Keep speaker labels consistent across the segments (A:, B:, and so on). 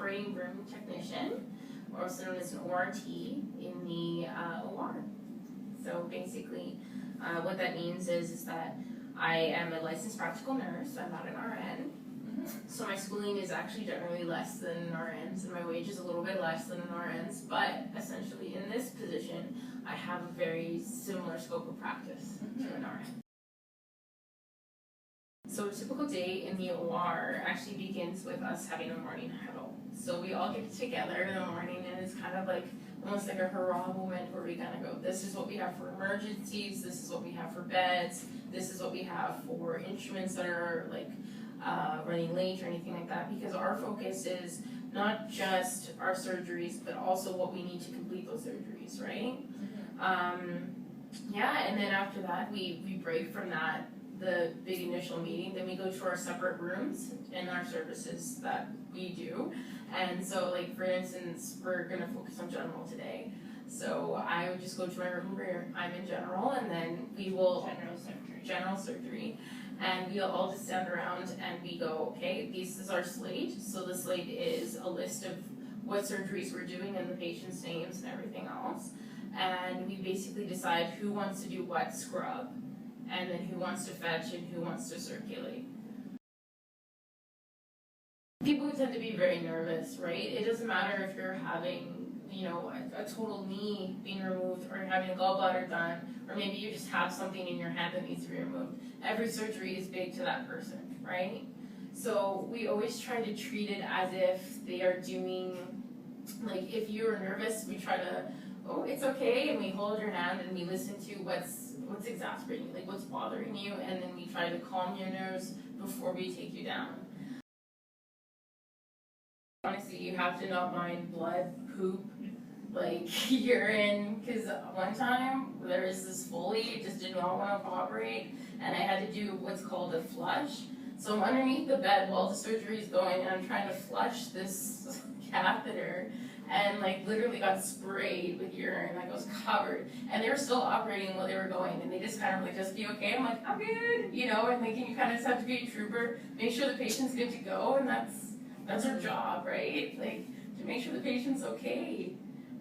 A: operating room technician, also known as an ORT, in the OR. So basically, what that means is that I am a licensed practical nurse. I'm not an RN. So my schooling is actually generally less than an RN's, and my wage is a little bit less than an RN's, but essentially in this position, I have a very similar scope of practice to an RN. So a typical day in the OR actually begins with us having a morning huddle. So we all get together in the morning, and it's kind of like almost like a hurrah moment where we kind of go, this is what we have for emergencies, this is what we have for beds, this is what we have for instruments that are like running late or anything like that, because our focus is not just our surgeries, but also what we need to complete those surgeries, right? Yeah, and then after that, we break from that, the big initial meeting, then we go to our separate rooms and our services that we do. And so, like, for instance, we're gonna focus on general today. So I would just go to my room where I'm in general, and then we will general surgery, and we'll all just stand around and we go, okay, this is our slate. So the slate is a list of what surgeries we're doing and the patient's names and everything else. And we basically decide who wants to do what scrub, and then who wants to fetch and who wants to circulate. People tend to be very nervous, right? It doesn't matter if you're having, you know, a total knee being removed, or you're having a gallbladder done, or maybe you just have something in your hand that needs to be removed. Every surgery is big to that person, right? So we always try to treat it as if they are doing, like, if you're nervous, we try to, oh, it's okay, and we hold your hand and we listen to what's exacerbating, like what's bothering you, and then we try to calm your nerves before we take you down. Honestly, you have to not mind blood, poop, like urine, because one time there was this Foley, just did not want to cooperate, and I had to do what's called a flush. So I'm underneath the bed while the surgery is going, and I'm trying to flush this catheter, and like literally got sprayed with urine, like I was covered, and they were still operating while they were going, and they just kind of like, just be okay. I'm like, I'm good, you know, and like you kind of just have to be a trooper, make sure the patient's good to go, and that's our job, right? Like to make sure the patient's okay,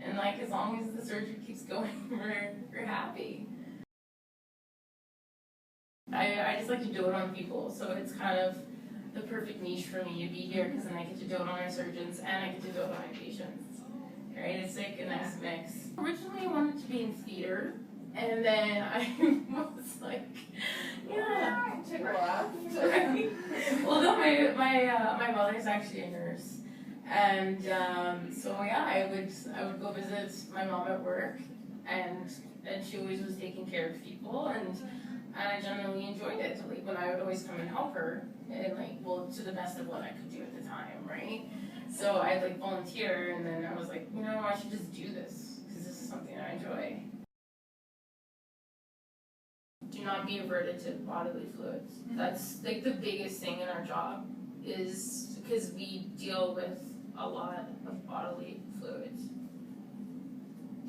A: and like as long as the surgery keeps going, we're happy. I just like to dote on people, so it's kind of the perfect niche for me to be here, because then I get to dote on my surgeons and I get to dote on my patients. Right? It's like a nice mix. Originally I wanted to be in theater, and then I was like, yeah.
B: Take a laugh.
A: Right? Well, no, my mother's actually a nurse, and so yeah, I would go visit my mom at work, and she always was taking care of people, and I generally enjoyed it. So, like when I would always come and help her, and like, well, to the best of what I could do at the time, right? So I'd like volunteer, and then I was like, you know, I should just do this because this is something I enjoy. Do not be averted to bodily fluids. That's like the biggest thing in our job, is because we deal with a lot of bodily fluids.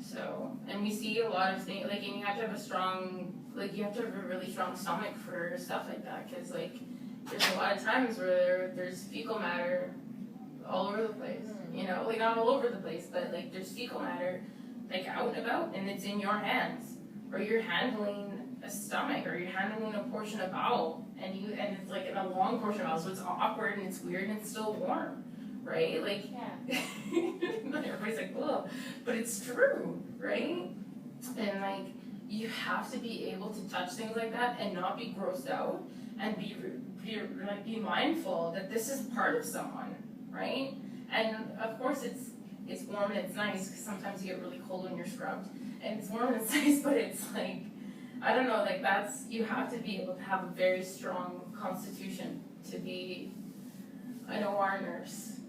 A: So, and we see a lot of things, like, and you have to have a strong, like, you have to have a really strong stomach for stuff like that, because like there's a lot of times where there's fecal matter all over the place, you know, like not all over the place, but like there's fecal matter like out and about, and it's in your hands, or you're handling a stomach, or you're handling a portion of bowel, and it's like in a long portion of bowel, so it's awkward and it's weird and it's still warm, right? Like, yeah. Everybody's like, whoa, but it's true, right? And like you have to be able to touch things like that and not be grossed out, and be mindful that this is part of someone, right? And of course it's warm and it's nice, because sometimes you get really cold when you're scrubbed, and it's warm and it's nice, but it's like, I don't know, like you have to be able to have a very strong constitution to be an OR nurse.